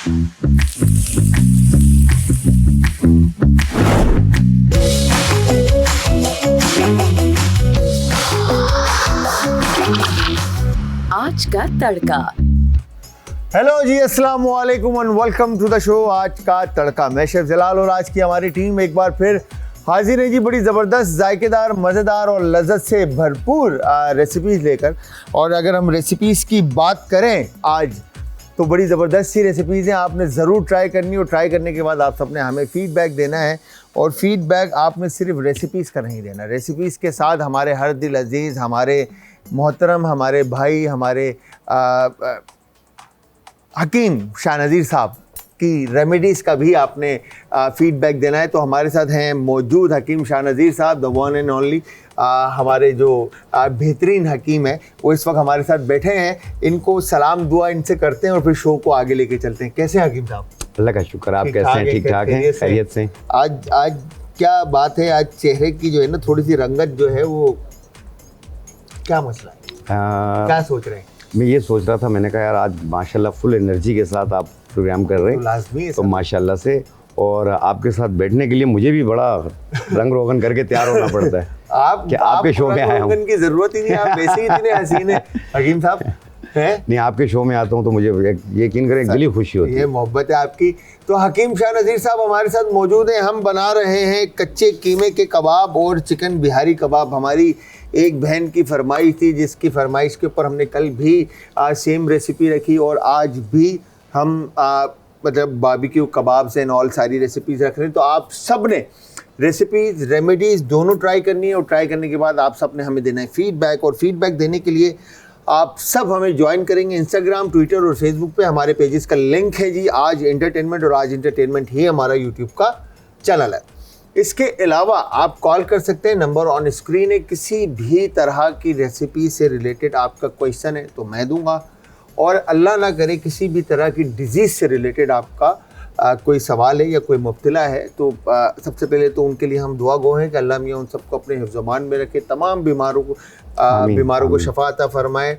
आज का तड़का। हेलो जी, अस्सलाम वालेकुम and welcome to the show Aaj का तड़का। मैं शेफ जलाल और आज की हमारी टीम एक बार फिर हाजिर है जी, बड़ी ज़बरदस्त, जायकेदार, मज़ेदार और लज्जत से भरपूर रेसिपीज़ लेकर। और अगर हम रेसिपीज़ की बात करें आज, तो बड़ी ज़बरदस्त सी रेसिपीज़ हैं, आपने ज़रूर ट्राई करनी और ट्राई करने के बाद आप सबने हमें फ़ीडबैक देना है। और फीडबैक आपने सिर्फ रेसिपीज़ का नहीं देना, रेसिपीज़ के साथ हमारे हर दिल अजीज़, हमारे मोहतरम, हमारे भाई, हमारे हकीम शाहनज़ीर साहब की रेमेडीज़ का भी आपने फ़ीडबैक देना है। तो हमारे साथ हैं मौजूद हकीम शाहनज़ीर साहब, द वन एंड ओनली, हमारे जो बेहतरीन हकीम हैं, वो इस वक्त हमारे साथ बैठे हैं। इनको सलाम दुआ इनसे करते हैं और फिर शो को आगे लेके चलते हैं। कैसे हैं हकीम साहब? अल्लाह का शुक्र, आप कैसे हैं? ठीक ठाक हैं, खैरियत से? आज क्या बात है, आज चेहरे की जो है ना थोड़ी सी रंगत जो है, वो क्या मसला है? क्या सोच रहे हैं? मैं ये सोच रहा था, मैंने कहा यार आज माशाल्लाह फुल एनर्जी के साथ आप प्रोग्राम कर रहे हैं, तो लाजमी है तो माशाल्लाह से। और आपके साथ बैठने के लिए मुझे भी बड़ा रंग रोगन करके तैयार होना पड़ता है। आपके शो में आया हूँ, की जरूरत ही नहीं, आप वैसे ही इतने हसीन हैं हकीम साहब हैं। नहीं, आपके शो में आता हूँ तो मुझे यकीन करें दिली खुशी होती है। ये मोहब्बत है आपकी। तो हकीम शाहनज़ीर साहब हमारे साथ मौजूद हैं। हम बना रहे हैं कच्चे कीमे के कबाब और चिकन बिहारी कबाब। हमारी एक बहन की फरमाइश थी, जिसकी फरमाइश के ऊपर हमने कल भी सेम रेसिपी रखी और आज भी हम मतलब बारबेक्यू कबाब्स एंड ऑल सारी रेसिपीज़ रख रहे हैं। तो आप सब ने रेसिपीज़, रेमेडीज़ दोनों ट्राई करनी है और ट्राई करने के बाद आप सब ने हमें देना है फीडबैक। और फीडबैक देने के लिए आप सब हमें ज्वाइन करेंगे इंस्टाग्राम, ट्विटर और फेसबुक पे। हमारे पेजेस का लिंक है जी आज एंटरटेनमेंट, और आज एंटरटेनमेंट ही हमारा यूट्यूब का चैनल है। इसके अलावा आप कॉल कर सकते हैं, नंबर ऑन स्क्रीन है। किसी भी तरह की रेसिपी से रिलेटेड आपका क्वेश्चन है तो मैं दूंगा, और अल्लाह ना करे किसी भी तरह की डिजीज़ से रिलेटेड आपका कोई सवाल है या कोई मुब्तला है, तो सबसे पहले तो उनके लिए हम दुआ गो हैं कि अल्लाह मियाँ उन सबको अपने हिफ्ज़-ओ-मान में रखे, तमाम बीमारों को शफ़ा अता फरमाए,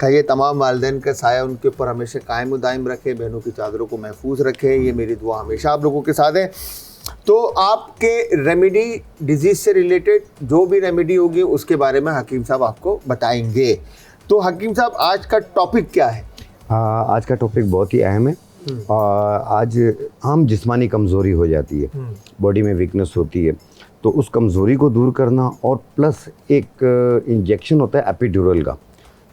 ये तमाम वालिदैन का साया उनके ऊपर हमेशा कायम दायम रखे, बहनों की चादरों को महफूज रखे। ये मेरी दुआ हमेशा आप लोगों के साथ है। तो आपके रेमेडी, डिजीज़ से रिलेटेड जो भी रेमेडी होगी उसके बारे में हकीम साहब आपको बताएंगे। तो हकीम साहब आज का टॉपिक क्या है? आज का टॉपिक बहुत ही अहम है। आज आम जिस्मानी कमज़ोरी हो जाती है, बॉडी में वीकनेस होती है, तो उस कमज़ोरी को दूर करना, और प्लस एक इंजेक्शन होता है एपिड्यूरल का,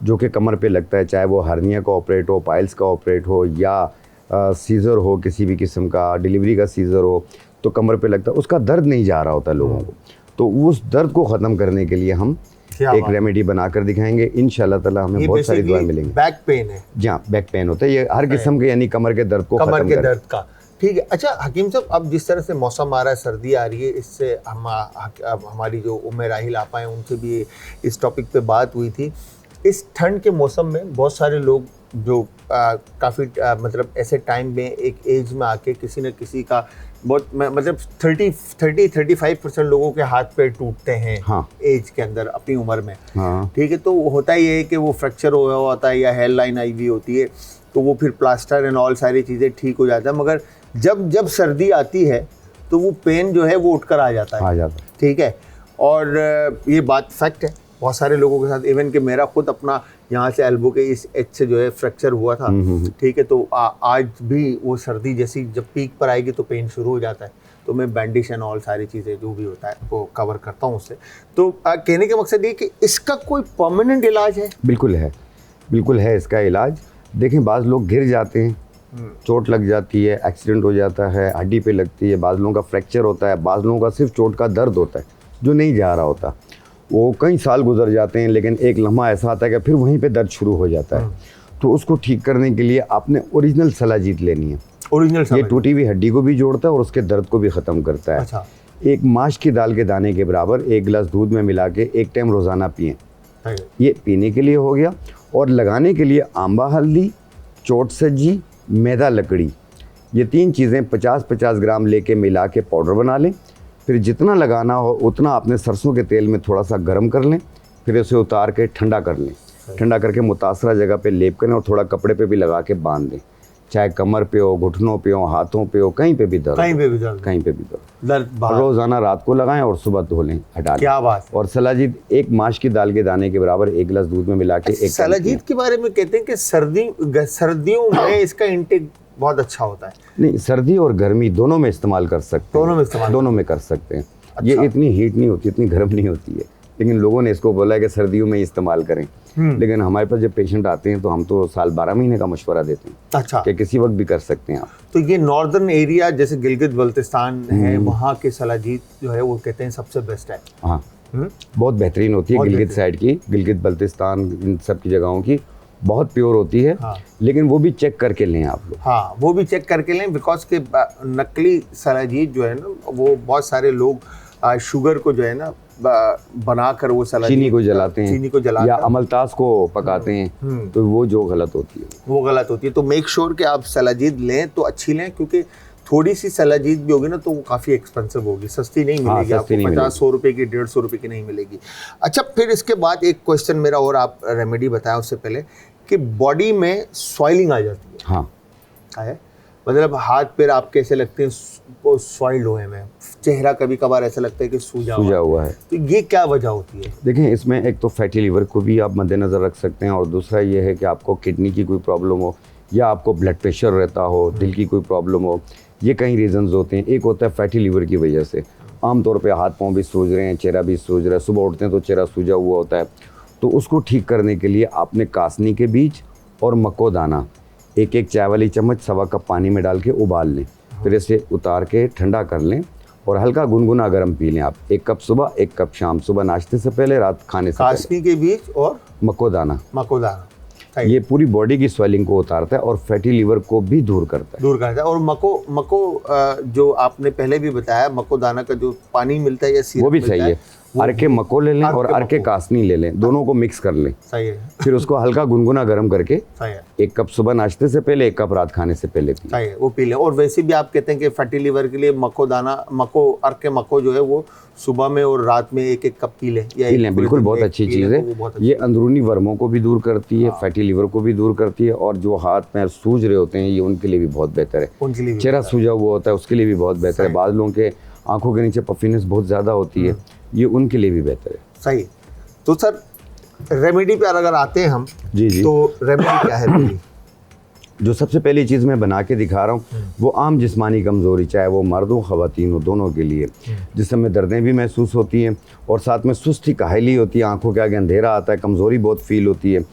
जो कि कमर पे लगता है, चाहे वो हर्निया का ऑपरेट हो, पाइल्स का ऑपरेट हो, या सीज़र हो, किसी भी किस्म का डिलीवरी का सीज़र हो, तो कमर पे लगता है। उसका दर्द नहीं जा रहा होता लोगों को, तो उस दर्द को ख़त्म करने के लिए हम एक रेमेडी बनाकर दिखाएंगे इंशाल्लाह ताला। हमें बहुत सारी दुआएं मिलेंगी। बैक पेन है? जी हाँ, बैक पेन होता है, ये हर किस्म के, यानी कमर के दर्द को खत्म कमर के दर्द का। ठीक है। अच्छा हकीम साहब, अब जिस तरह से मौसम आ रहा है, सर्दी आ रही है, इससे हमारी जो उम्मे राहिल आपा हैं उनसे भी इस टॉपिक पे बात हुई थी। इस ठंड के मौसम में बहुत सारे लोग जो काफ़ी मतलब ऐसे टाइम में एक एज में आके किसी न किसी का बहुत मतलब 30-35% लोगों के हाथ पैर टूटते हैं। हाँ। एज के अंदर अपनी उम्र में। हाँ। ठीक है। तो होता ही है कि वो फ्रैक्चर हुआ होता है या हेयर लाइन आई हुई होती है, तो वो फिर प्लास्टर एंड ऑल सारी चीज़ें ठीक हो जाता है, मगर जब सर्दी आती है तो वो पेन जो है वो उठकर आ जाता है। ठीक है। और ये बात फैक्ट है बहुत सारे लोगों के साथ, इवन कि मेरा खुद अपना यहाँ से एल्बो के इस एज से जो है फ्रैक्चर हुआ था। ठीक है। तो आज भी वो सर्दी जैसी जब पीक पर आएगी तो पेन शुरू हो जाता है, तो मैं बैंडिश एंड ऑल सारी चीज़ें जो भी होता है वो कवर करता हूँ उससे। तो कहने का मकसद ये कि इसका कोई परमानेंट इलाज है? बिल्कुल है, बिल्कुल है इसका इलाज। देखें, बाज़ लोग गिर जाते हैं, चोट लग जाती है, एक्सीडेंट हो जाता है, हड्डी पे लगती है, बाज़ लोगों का फ्रैक्चर होता है, बाज़ लोगों का सिर्फ चोट का दर्द होता है जो नहीं जा रहा होता। वो कई साल गुजर जाते हैं, लेकिन एक लम्हा ऐसा आता है कि फिर वहीं पे दर्द शुरू हो जाता है। तो उसको ठीक करने के लिए आपने ओरिजिनल सलाजीत लेनी है। ओरिजिनल ये टूटी हुई हड्डी को भी जोड़ता है और उसके दर्द को भी ख़त्म करता है। अच्छा। एक माश की दाल के दाने के बराबर 1 गिलास दूध में मिला के 1 टाइम रोज़ाना पिएँ। ये पीने के लिए हो गया। और लगाने के लिए आंबा हल्दी, चोट सज्जी, मैदा लकड़ी, ये 3 चीज़ें 50-50 ग्राम लेके मिला के पाउडर बना लें। फिर जितना लगाना हो उतना आपने सरसों के तेल में थोड़ा सा गर्म कर लें, फिर उसे उतार के ठंडा कर लें। ठंडा करके मुतासरा जगह पे लेप करें और थोड़ा कपड़े पे भी लगा के बांध दें। चाहे कमर पे हो, घुटनों पे हो, हाथों पे हो, कहीं पे भी दर्द, कहीं पे भी दर्द, कहीं पे भी दर्द दर्द बाहर। रोजाना रात को लगाएं और सुबह धो लें, हटा लें। क्या बात है। और सलाजीत एक माश की दाल के दाने के बराबर 1 गिलास दूध में मिला के एक सलाजीत के बारे में कहते हैं कि सर्दियों में इसका इंटेक बहुत अच्छा होता है। नहीं, सर्दी और गर्मी दोनों में इस्तेमाल कर सकते हैं, दोनों में कर सकते हैं। ये इतनी हीट नहीं होती, इतनी गर्म नहीं होती है, लेकिन लोगों ने इसको बोला है कि सर्दियों में इस्तेमाल करें। लेकिन हमारे पास जब पेशेंट आते हैं तो हम तो साल 12 महीने का मशवरा देते हैं। अच्छा। कि किसी वक्त भी कर सकते हैं आप। तो ये नॉर्दर्न एरिया जैसे गिलगित बल्तिस्तान है, वहाँ के सलाजीत जो है वो कहते हैं सबसे बेस्ट है। हाँ, बहुत बेहतरीन होती है गिलगित साइड की, गिलगित बल्तिस्तान इन सब की जगहों की बहुत प्योर होती है। हाँ। लेकिन वो भी चेक करके लें आप लोग। हाँ, वो भी चेक करके लें, बिकॉज के नकली सलाजीत जो है ना, वो बहुत सारे लोग शुगर को जो है ना बनाकर वो सलाजीत चीनी को जलाते हैं, चीनी को जलाकर या अमलतास को पकाते हैं, तो वो जो गलत होती है, वो गलत होती है। तो मेक श्योर कि आप सलाजीत लें तो अच्छी लें, क्योंकि थोड़ी सी सलाजीत भी होगी ना तो वो काफ़ी एक्सपेंसिव होगी, सस्ती नहीं मिलेगी। आपको 50-100 रुपए की, 150 रुपए की नहीं मिलेगी। अच्छा, फिर इसके बाद एक क्वेश्चन मेरा और, आप रेमेडी बताएं उससे पहले कि बॉडी में सॉइलिंग आ जाती है। हाँ है, मतलब हाथ पैर आपके ऐसे लगते हैं वो सॉइल्ड हुए में, चेहरा कभी कभार ऐसा लगता है कि सूजा हुआ है। तो ये क्या वजह होती है? देखें, इसमें एक तो फैटी लीवर को भी आप मद्देनज़र रख सकते हैं, और दूसरा ये है कि आपको किडनी की कोई प्रॉब्लम हो, या आपको ब्लड प्रेशर रहता हो, दिल की कोई प्रॉब्लम हो, ये कई रीज़न्स होते हैं। एक होता है फैटी लीवर की वजह से, आमतौर पे हाथ पाँव भी सूज रहे हैं, चेहरा भी सूज रहा है, सुबह उठते हैं तो चेहरा सूजा हुआ होता है। तो उसको ठीक करने के लिए आपने कासनी के बीज और मकोदाना 1-1 चाय वाली चम्मच 1.25 कप पानी में डाल के उबाल लें, फिर इसे उतार के ठंडा कर लें और हल्का गुनगुना गर्म पी लें आप। 1 कप सुबह, 1 कप शाम, सुबह नाश्ते से पहले, रात खाने से पहले। कासनी के बीज और मकोदाना, ये पूरी बॉडी की स्वेलिंग को उतारता है और फैटी लीवर को भी दूर करता है। और मको जो आपने पहले भी बताया, मकोदाना का जो पानी मिलता है या सिरप वो भी सही है। अर्के मको ले लें और अर्के कासनी ले लें, दोनों को मिक्स कर लें। सही है। फिर उसको हल्का गुनगुना गर्म करके सही है। 1 कप सुबह नाश्ते से पहले, 1 कप रात खाने से पहले पी। सही है, वो पी लें। और वैसे भी आप कहते हैं कि फैटी लीवर के लिए अर्के मको जो है वो सुबह में और रात में 1-1 कप पी लें। बिल्कुल, बहुत अच्छी चीज़ है। ये अंदरूनी वर्मों को भी दूर करती है, फैटी लीवर को भी दूर करती है, और जो हाथ पैर सूज रहे होते हैं ये उनके लिए भी बहुत बेहतर है। चेहरा सूजा हुआ होता है उसके लिए भी बहुत बेहतर है। बाद लोगों के आंखों के नीचे पफिनेस बहुत ज़्यादा होती है, ये उनके लिए भी बेहतर है। सही। तो सर रेमेडी पे अगर आते हैं हम, जी, तो रेमेडी क्या है? जो सबसे पहली चीज़ मैं बना के दिखा रहा हूँ वो आम जिस्मानी कमज़ोरी, चाहे वो मर्द हो ख़वातीन हो, दोनों के लिए, जिस समय दर्दें भी महसूस होती हैं और साथ में सुस्ती काहली होती है, आंखों के आगे अंधेरा आता है, कमज़ोरी बहुत फील होती है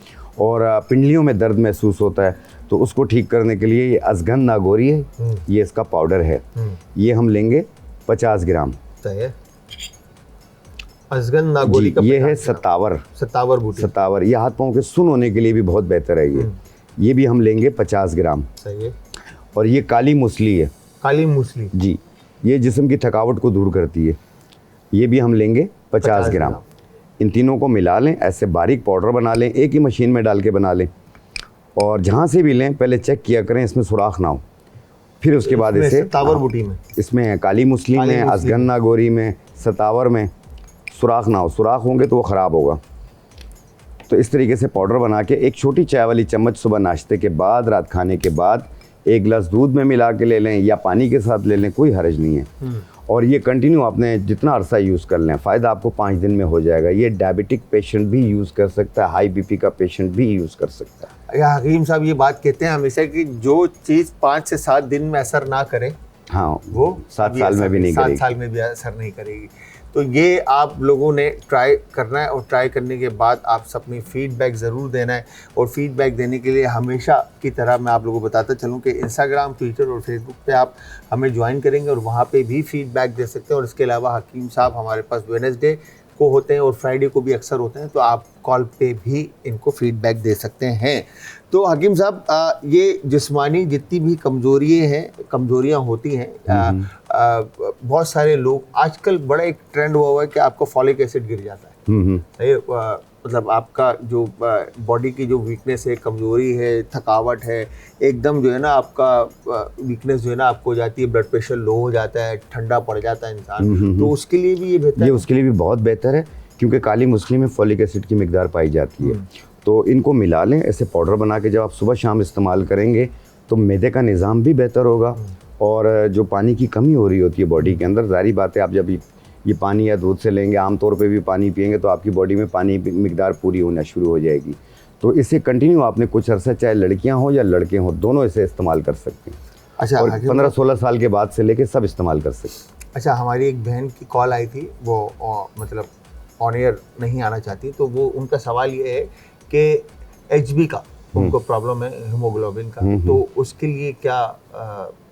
और पिंडलियों में दर्द महसूस होता है, तो उसको ठीक करने के लिए ये अजगन नागौरी है, ये इसका पाउडर है। ये हम लेंगे 50 ग्राम। अजगन नागौरी का ये है सतावर बूटी। सतावर, ये हाथ पाँव के सुन होने के लिए भी बहुत बेहतर है। ये भी हम लेंगे 50 ग्राम। सही है। और ये काली मूसली है। काली मूसली जी, ये जिस्म की थकावट को दूर करती है। ये भी हम लेंगे 50 ग्राम। इन तीनों को मिला लें, ऐसे बारीक पाउडर बना लें, एक ही मशीन में डाल के बना लें, और जहाँ से भी लें पहले चेक किया करें इसमें सुराख ना हो। फिर उसके बाद इसे सतावर बूटी में, इसमें काली मूसली में, अजगन नागौरी में, सतावर में सुराख ना हो। सुराख होंगे तो वो ख़राब होगा। तो इस तरीके से पाउडर बना के 1 छोटी चाय वाली चम्मच सुबह नाश्ते के बाद, रात खाने के बाद 1 गिलास दूध में मिला के ले लें या पानी के साथ ले लें, कोई हर्ज नहीं है। और ये कंटिन्यू आपने जितना अरसा यूज़ कर लें, फ़ायदा आपको 5 दिन में हो जाएगा। ये डायबिटिक पेशेंट भी यूज़ कर सकता है, हाई बीपी का पेशेंट भी यूज़ कर सकता है। या हकीम साहब ये बात कहते हैं हमेशा कि जो चीज़ 5 से 7 दिन में असर ना करे, हाँ, वो 7 साल में भी नहीं करेगी। 7 साल में भी असर नहीं करेगी। तो ये आप लोगों ने ट्राई करना है, और ट्राई करने के बाद आप अपनी फीडबैक ज़रूर देना है। और फीडबैक देने के लिए हमेशा की तरह मैं आप लोगों को बताता चलूँ कि इंस्टाग्राम, ट्विटर और फेसबुक पे आप हमें ज्वाइन करेंगे और वहाँ पे भी फीडबैक दे सकते हैं। और इसके अलावा हकीम साहब हमारे पास वेडनेसडे को होते हैं और फ्राइडे को भी अक्सर होते हैं, तो आप कॉल पे भी इनको फीडबैक दे सकते हैं। तो हकीम साहब, ये जिस्मानी जितनी भी कमज़ोरियाँ होती हैं, बहुत सारे लोग आजकल बड़ा एक ट्रेंड हुआ है कि आपको फॉलिक एसिड गिर जाता है। मतलब आपका जो बॉडी की जो वीकनेस है, कमज़ोरी है, थकावट है, एकदम जो है ना आपका वीकनेस जो है ना आपको हो जाती है, ब्लड प्रेशर लो हो जाता है, ठंडा पड़ जाता है इंसान, तो उसके लिए भी ये बेहतर है। उसके लिए भी बहुत बेहतर है, क्योंकि काली मूसली में फॉलिक एसिड की मिकदार पाई जाती है। तो इनको मिला लें, ऐसे पाउडर बना के जब आप सुबह शाम इस्तेमाल करेंगे तो मैदे का निज़ाम भी बेहतर होगा। और जो पानी की कमी हो रही होती है बॉडी के अंदर, ज़ाहिर बात है आप जब ये पानी या दूध से लेंगे, आमतौर पे भी पानी पिएंगे तो आपकी बॉडी में पानी की मिकदार पूरी होना शुरू हो जाएगी। तो इसे कंटिन्यू आपने कुछ अरसा, चाहे लड़कियां हों या लड़के हों, दोनों इसे इस्तेमाल कर सकते हैं। अच्छा, और 15-16 साल के बाद से लेके सब इस्तेमाल कर सकते हैं। अच्छा, हमारी एक बहन की कॉल आई थी, वो मतलब ऑन एयर नहीं आना चाहती, तो वो उनका सवाल ये है कि HB का उनको प्रॉब्लम है, हीमोग्लोबिन का, तो उसके लिए क्या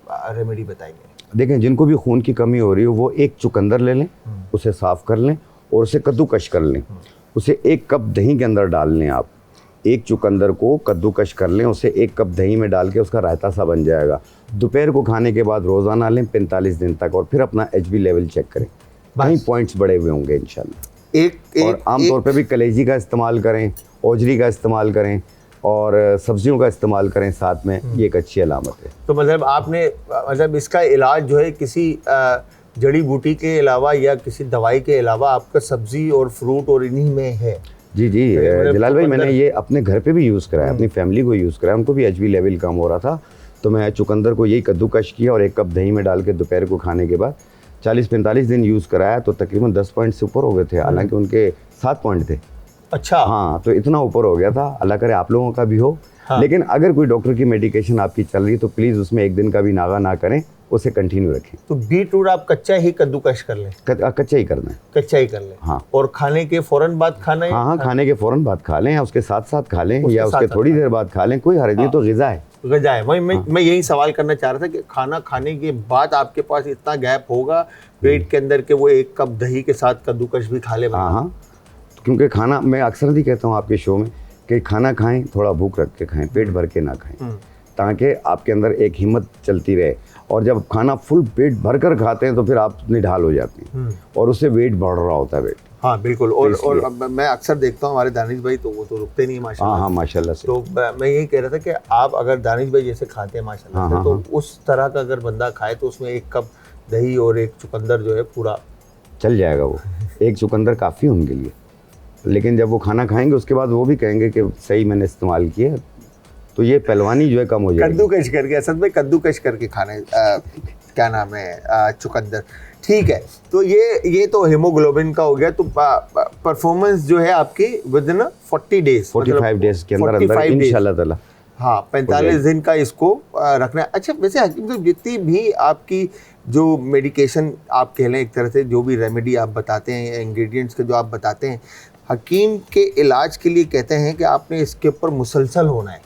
रेमेडी बताएंगे? देखें, जिनको भी खून की कमी हो रही हो वो एक चुकंदर ले लें, उसे साफ़ कर लें और उसे कद्दूकश कर लें। उसे 1 कप दही के अंदर डाल लें। आप एक चुकंदर को कद्दूकश कर लें, उसे 1 कप दही में डाल के उसका रायता सा बन जाएगा। दोपहर को खाने के बाद रोज़ाना लें 45 दिन तक, और फिर अपना HB लेवल चेक करें, कहीं पॉइंट्स बढ़े हुए होंगे इंशाल्लाह। और आमतौर पे भी कलेजी का इस्तेमाल करें, ओजरी का इस्तेमाल करें और सब्जियों का इस्तेमाल करें साथ में, ये एक अच्छी अलामत है। तो मतलब आपने मतलब इसका इलाज जो है किसी जड़ी बूटी के अलावा या किसी दवाई के अलावा आपका सब्जी और फ्रूट और इन्हीं में है? जी जलाल भाई, मैंने ये अपने घर पे भी यूज़ कराया, अपनी फैमिली को यूज़ कराया, उनको भी HB लेवल कम हो रहा था, तो मैं चुकंदर को यही कद्दूकश किया और 1 कप दही में डाल के दोपहर को खाने के बाद 40-45 दिन यूज़ कराया, तो तकरीबन 10 पॉइंट से ऊपर हो गए थे। हालांकि उनके 7 पॉइंट थे। अच्छा, हाँ, तो इतना ऊपर हो गया था। अल्लाह करे आप लोगों का भी हो। हाँ। लेकिन अगर कोई डॉक्टर की मेडिकेशन आपकी चल रही है तो प्लीज़ उसमें 1 दिन का भी नागा ना करें, उसे कंटिन्यू रखें। तो बीटरूट आप कच्चा ही कद्दूकश कर लें? कच्चा ही करना है। कच्चा ही कर लें। हाँ। और खाने के फ़ौरन बाद खाना है? हाँ, खाने के फ़ौरन बाद खा लें, या उसके साथ साथ खा लें, या उसके थोड़ी देर बाद खा लें, कोई हर्ज नहीं। तो ग़िज़ा है, ग़िज़ा है। मैं यही सवाल करना चाह रहा था कि खाना खाने के बाद आपके पास इतना गैप होगा पेट के अंदर कि वो 1 कप दही के साथ कद्दूकश भी खा ले? हाँ, क्योंकि खाना, मैं अक्सर भी कहता हूँ आपके शो में कि खाना खाएं, थोड़ा भूख रख के खाएं, पेट भर के ना खाएं, ताकि आपके अंदर एक हिम्मत चलती रहे। और जब खाना फुल पेट भर कर खाते हैं तो फिर आप निढाल हो जाते हैं और उससे वेट बढ़ रहा होता है वेट। हाँ बिल्कुल। और मैं अक्सर देखता हूँ हमारे दानिश भाई, तो वो तो रुकते नहीं है माशाल्लाह। हाँ, माशाल्लाह से। तो मैं यही कह रहा था कि आप अगर दानिश भाई जैसे खाते हैं माशाल्लाह से, तो उस तरह का अगर बंदा खाए तो उसमें 1 कप दही और 1 चुकंदर जो है पूरा चल जाएगा। वो 1 चुकंदर काफ़ी उनके लिए। लेकिन जब वो खाना खाएंगे उसके बाद वो भी कहेंगे कि सही मैंने इस्तेमाल किया, तो ये पहलवानी जो है कम हो जाएगी। कद्दूकश करके, असल में कद्दूकश करके खाने, क्या नाम है, चुकंदर। ठीक है, तो ये तो हीमोग्लोबिन का हो गया। तो परफॉर्मेंस जो है आपकी विद इन 40 डेज, 45 डेज के अंदर इंशाल्लाह ताला। हाँ, 45 दिन का इसको रखना है। अच्छा, वैसे हकीम साहब, जितनी भी आपकी जो मेडिकेशन आप कह लें, एक तरह से जो भी रेमेडी आप बताते हैं, इंग्रेडिएंट्स के जो आप बताते हैं, हकीम के इलाज के लिए कहते हैं कि आपने इसके ऊपर मुसलसल होना है,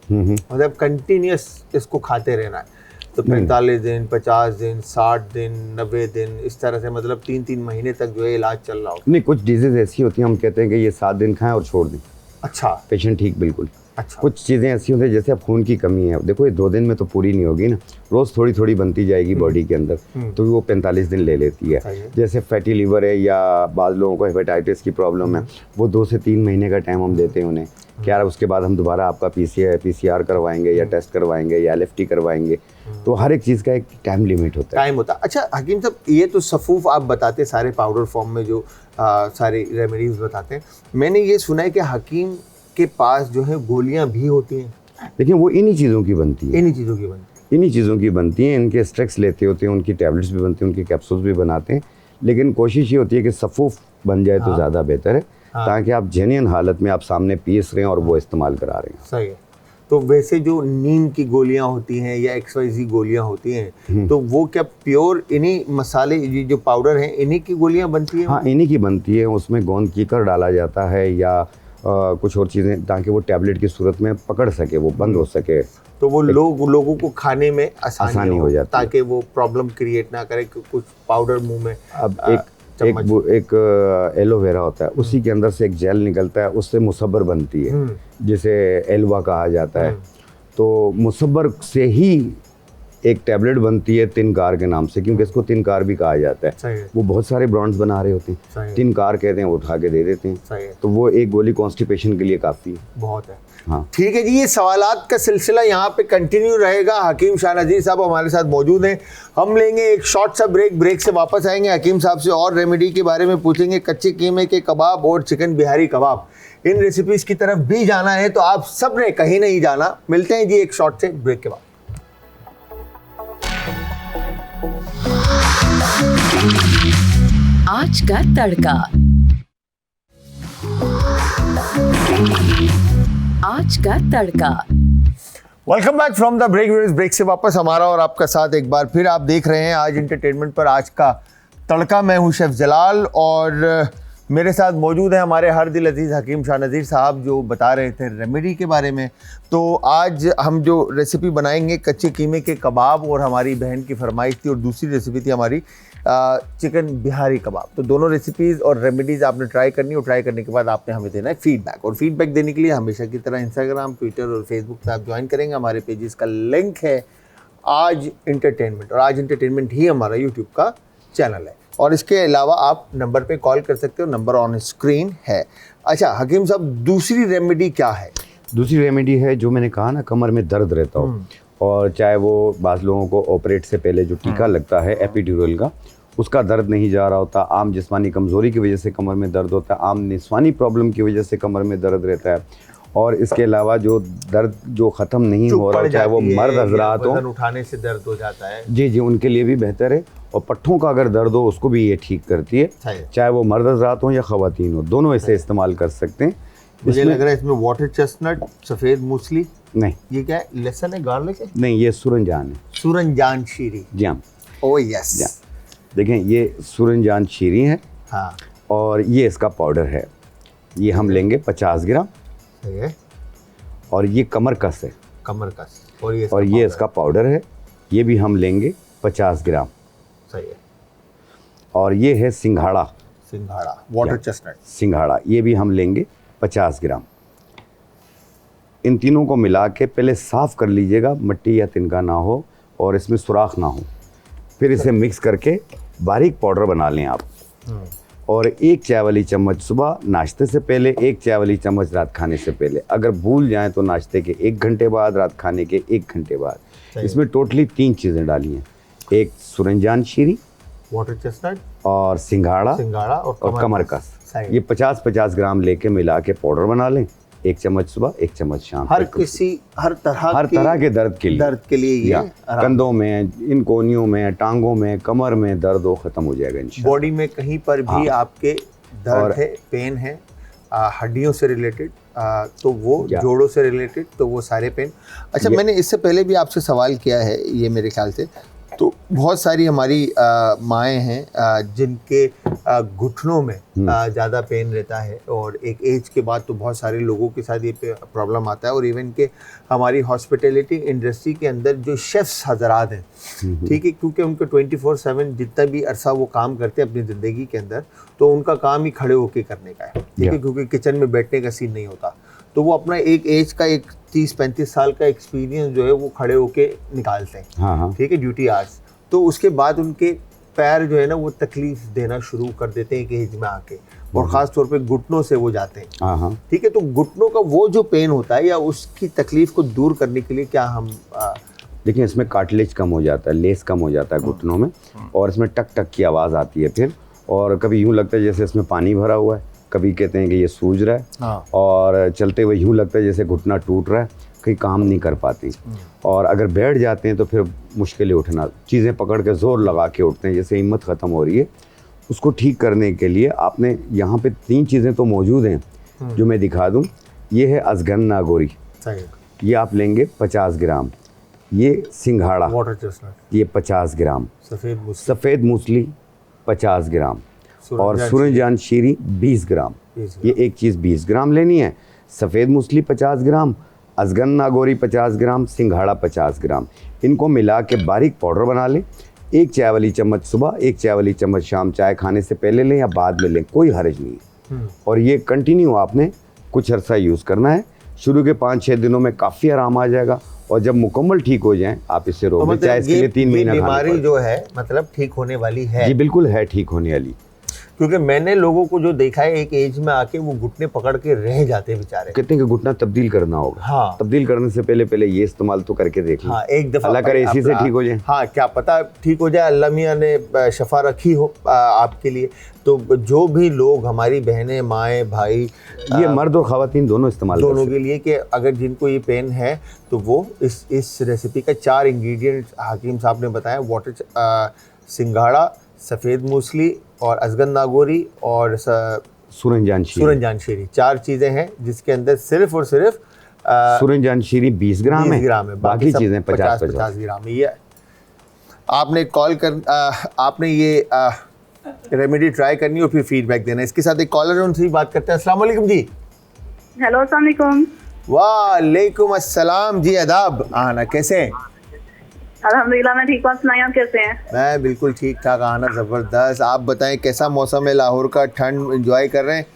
मतलब कंटिन्यूस इसको खाते रहना है। तो 45 दिन, 50 दिन, 60 दिन, 90 दिन, इस तरह से मतलब 3-3 महीने तक जो है इलाज चल रहा हो। नहीं, कुछ डिजीज़ ऐसी होती हैं, हम कहते हैं कि ये 7 दिन खाएं और छोड़ दें। अच्छा, पेशेंट ठीक बिल्कुल। अच्छा, कुछ चीज़ें ऐसी होती हैं, जैसे अब खून की कमी है, देखो ये 2 दिन में तो पूरी नहीं होगी ना, रोज़ थोड़ी थोड़ी बनती जाएगी बॉडी के अंदर, तो वो 45 दिन ले लेती है। जैसे फैटी लीवर है या बाज़ लोगों को हेपेटाइटिस की प्रॉब्लम है, वो 2 से 3 महीने का टाइम हम देते हैं उन्हें, क्या उसके बाद हम दोबारा आपका PCR करवाएंगे या टेस्ट करवाएंगे या LFT करवाएंगे। तो हर एक चीज़ का एक टाइम लिमिट होता है, टाइम होता है। अच्छा हकीम साहब, ये तो सफूफ आप बताते सारे पाउडर फॉर्म में जो सारी रेमेडीज बताते हैं, मैंने ये सुना है कि हकीम के पास जो है गोलियां भी होती हैं। देखिए वो इन्हीं चीज़ों की बनती है, इन्हीं चीज़ों की बनती है, इनके स्ट्रेक्स लेते होते हैं, उनकी टैबलेट्स भी बनती हैं, उनके कैप्सूल्स भी बनाते हैं। लेकिन कोशिश ये होती है कि सफूफ बन जाए तो ज़्यादा बेहतर है, ताकि आप जेन्युइन हालत में आप सामने पीस रहे हैं और वो इस्तेमाल करा रहे हैं। सही है। तो वैसे जो नीम की गोलियां होती हैं या XYZ गोलियां होती हैं, तो वो क्या प्योर इन्हीं मसाले, ये जो पाउडर हैं, इन्हीं की गोलियां बनती हैं? हाँ, इन्हीं की बनती है। उसमें गोंद कीकर डाला जाता है या कुछ और चीज़ें, ताकि वो टैबलेट की सूरत में पकड़ सके, वो बंद हो सके, तो वो लोगों को खाने में आसानी हो जाती है, ताकि वो प्रॉब्लम क्रिएट ना करे कि कुछ पाउडर मुंह में। अब एक एलोवेरा होता है, उसी के अंदर से एक जेल निकलता है, उससे मुसब्बर बनती है, जिसे एलवा कहा जाता है। तो मुसब्बर से ही एक टैबलेट बनती है तिनकार के नाम से, क्योंकि इसको तिनकार भी कहा जाता है। वो बहुत सारे ब्रांड्स बना रहे होते हैं, तिनकार कहते हैं, वो उठा के दे देते हैं। तो वो एक गोली कॉन्स्टिपेशन के लिए काफ़ी है, बहुत है। हाँ, ठीक है जी, ये सवालात का सिलसिला यहाँ पे कंटिन्यू रहेगा। हकीम शाह नज़ीर साहब हमारे साथ मौजूद हैं। हम लेंगे एक शॉर्ट सा ब्रेक से वापस आएंगे, हकीम साहब से और रेमेडी के बारे में पूछेंगे, कच्चे कीमे के कबाब और चिकन बिहारी कबाब, इन रेसिपीज़ की तरफ भी जाना है, तो आप सब ने कहीं नहीं जाना। मिलते हैं जी एक शॉर्ट से ब्रेक के बाद। आज का तड़का। आज का तड़का। Welcome back from the break से वापस हमारा और आपका साथ एक बार फिर आप देख रहे हैं आज एंटरटेनमेंट पर आज का तड़का। मैं हूं शेफ जलाल और मेरे साथ मौजूद है हमारे हर दिल अजीज़ हकीम शाह नज़ीर साहब जो बता रहे थे रेमेडी के बारे में। तो आज हम जो रेसिपी बनाएंगे कच्चे कीमे के कबाब, और हमारी बहन की फरमाइश थी, और दूसरी रेसिपी थी हमारी चिकन बिहारी कबाब। तो दोनों रेसिपीज़ और रेमेडीज़ आपने ट्राई करनी, और ट्राई करने के बाद आपने हमें देना है फीडबैक। और फीडबैक देने के लिए हमेशा की तरह इंस्टाग्राम, ट्विटर और फेसबुक पर आप ज्वाइन करेंगे। हमारे पेजेस का लिंक है आज एंटरटेनमेंट, और आज एंटरटेनमेंट ही हमारा यूट्यूब का चैनल है। और इसके अलावा आप नंबर पे कॉल कर सकते हो, नंबर ऑन स्क्रीन है। अच्छा हकीम साहब, दूसरी रेमेडी क्या है? दूसरी रेमेडी है जो मैंने कहा ना, कमर में दर्द रहता हो, और चाहे वो बाज़ लोगों को ऑपरेट से पहले जो टीका लगता है एपिड्यूरल का, उसका दर्द नहीं जा रहा होता, आम जिस्मानी कमज़ोरी की वजह से कमर में दर्द होता है, आम निस्वानी प्रॉब्लम की वजह से कमर में दर्द रहता है, और इसके अलावा जो दर्द जो ख़त्म नहीं हो रहा, चाहे वो मर्द हजरात हो, वज़न उठाने से दर्द हो जाता है, जी, उनके लिए भी बेहतर है। और पट्ठों का अगर दर्द हो उसको भी ये ठीक करती है, चाहे वो मर्द हजरात हो या ख़वातीन हो, दोनों इसे इस्तेमाल कर सकते हैं। मुझे लग रहा है इसमें वाटर चेस्टनट, सफ़ेद मूसली, नहीं, ये क्या है? लहसुन है, गार्लिक है? नहीं, ये सूरनजान है। सूरनजान शीरी, जी हाँ। ओह यस, देखें ये सूरनजान शीरी है। हाँ, और ये इसका पाउडर है, ये हम लेंगे 50 ग्राम। सही है। और ये कमर कस है, कमर कस, और ये इसका पाउडर है, ये भी हम लेंगे 50 ग्राम। सही है। और ये है सिंघाड़ा, वाटर चेस्टनट सिंघाड़ा, ये भी हम लेंगे 50 ग्राम। इन तीनों को मिला के पहले साफ़ कर लीजिएगा, मिट्टी या तिनका ना हो और इसमें सुराख ना हो। फिर इसे मिक्स करके बारीक पाउडर बना लें आप। और 1 चाय वाली चम्मच सुबह नाश्ते से पहले, 1 चाय वाली चम्मच रात खाने से पहले। अगर भूल जाएं तो नाश्ते के 1 घंटे बाद, रात खाने के 1 घंटे बाद। इसमें टोटली 3 चीज़ें डाली हैं, एक सूरनजान शीरी, वाटर चेस्टनट और सिंघाड़ा और कमर कस। ये 50-50 ग्राम लेके मिला के पाउडर बना लें, 1 चम्मच सुबह, 1 चम्मच शाम। हर तरह के दर्द के लिए ये कंधों में, इन कोहनियों में, टांगों में, कमर में दर्द हो खत्म हो जाएगा इंशाल्लाह। बॉडी में कहीं पर भी आपके दर्द है, पेन है, हड्डियों से रिलेटेड, तो वो जोड़ों से रिलेटेड, तो वो सारे पेन। अच्छा, मैंने इससे पहले भी आपसे सवाल किया है ये मेरे ख्याल से, तो बहुत सारी हमारी माएँ हैं जिनके घुटनों में ज़्यादा पेन रहता है, और एक एज के बाद तो बहुत सारे लोगों के साथ ये प्रॉब्लम आता है। और इवन के हमारी हॉस्पिटैलिटी इंडस्ट्री के अंदर जो शेफ्स हजरात हैं, ठीक है, क्योंकि उनको 24/7 जितना भी अरसा वो काम करते हैं अपनी ज़िंदगी के अंदर, तो उनका काम ही खड़े होके करने का है, ठीक है, क्योंकि किचन में बैठने का सीन नहीं होता। तो वो अपना एक एज का, एक 30-35 साल का एक्सपीरियंस जो है वो खड़े होके निकालते हैं, ठीक है, ड्यूटी आवर्स। तो उसके बाद उनके पैर जो है ना वो तकलीफ देना शुरू कर देते हैं एक एज में आके, और ख़ास तौर पे घुटनों से वो जाते हैं, ठीक है। तो घुटनों का वो जो पेन होता है या उसकी तकलीफ को दूर करने के लिए क्या हम देखिए, इसमें कार्टिलेज कम हो जाता है, लेस कम हो जाता है घुटनों में, और इसमें टक टक की आवाज़ आती है फिर, और कभी यूँ लगता है जैसे इसमें पानी भरा हुआ है, कभी कहते हैं कि ये सूज रहा है, और चलते हुए यूँ लगता है जैसे घुटना टूट रहा है, कहीं काम नहीं कर पाती। और अगर बैठ जाते हैं तो फिर मुश्किल उठना, चीज़ें पकड़ के ज़ोर लगा के उठते हैं, जैसे हिम्मत ख़त्म हो रही है। उसको ठीक करने के लिए आपने यहाँ पे 3 चीज़ें तो मौजूद हैं जो मैं दिखा दूँ। ये है अजगन नागोरी, ये आप लेंगे 50 ग्राम। ये सिंघाड़ा, वाटर चेस्टनट, ये 50 ग्राम। सफ़ेद मूसली 50 ग्राम। और सूरनजान शीरी 20 ग्राम। ये एक चीज़ 20 ग्राम लेनी है। सफ़ेद मूसली 50 ग्राम, अजगन नागोरी 50 ग्राम, सिंघाड़ा 50 ग्राम। इनको मिला के बारीक पाउडर बना लें। 1 चाय वाली चम्मच सुबह, 1 चाय वाली चम्मच शाम, चाय खाने से पहले लें या बाद में लें, कोई हर्ज नहीं है। और ये कंटिन्यू आपने कुछ अर्सा यूज़ करना है। शुरू के 5-6 दिनों में काफ़ी आराम आ जाएगा, और जब मुकम्मल ठीक हो जाएं आप इससे रोक लें। चाहे इसके लिए 3 महीना बीमारी जो है मतलब ठीक होने वाली है? जी बिल्कुल है, ठीक होने वाली। क्योंकि मैंने लोगों को जो देखा है एक एज में आके वो घुटने पकड़ के रह जाते हैं बेचारे। कहते हैं कि घुटना तबदील करना होगा। हाँ। तब्दील करने से पहले ये इस्तेमाल तो करके देख लो। हाँ, एक दफा अल्लाह करे इसी से ठीक हो जाए। हाँ, क्या पता ठीक हो जाए, अल्लाह मियाँ ने शफा रखी हो आपके लिए। तो जो भी लोग, हमारी बहनें, माएँ, भाई, ये मर्द और ख़वातीन दोनों इस्तेमाल कर दोनों के लिए, कि अगर जिनको ये पेन है तो वो इस रेसिपी का 4 इंग्रेडिएंट्स हकीम साहब ने बताया। वाटर सिंघाड़ा, सफ़ेद मूसली और अजगन नागौरी और सूरजजान शीरी 4 चीज़ें हैं जिसके अंदर सिर्फ और सिर्फ सूरजजान शीरी 20 ग्राम है, बाकी चीज़ें 50-50 ग्राम है। ये आपने आपने ये रेमेडी ट्राई करनी और फिर फीडबैक देना। इसके साथ एक कॉलर है, उनसे बात करते हैं। अस्सलाम वालेकुम जी। हेलो, अस्सलाम वालेकुम। वालेकुम अस्सलाम जी, आदाब। आना कैसे हैं? अल्हम्दुलिल्लाह मैं ठीक हूँ, आप सुनाइए, आप कैसे हैं? मैं बिल्कुल ठीक ठाक। आना ज़बरदस्त। आप बताएं कैसा मौसम है लाहौर का? ठंड एंजॉय कर रहे हैं?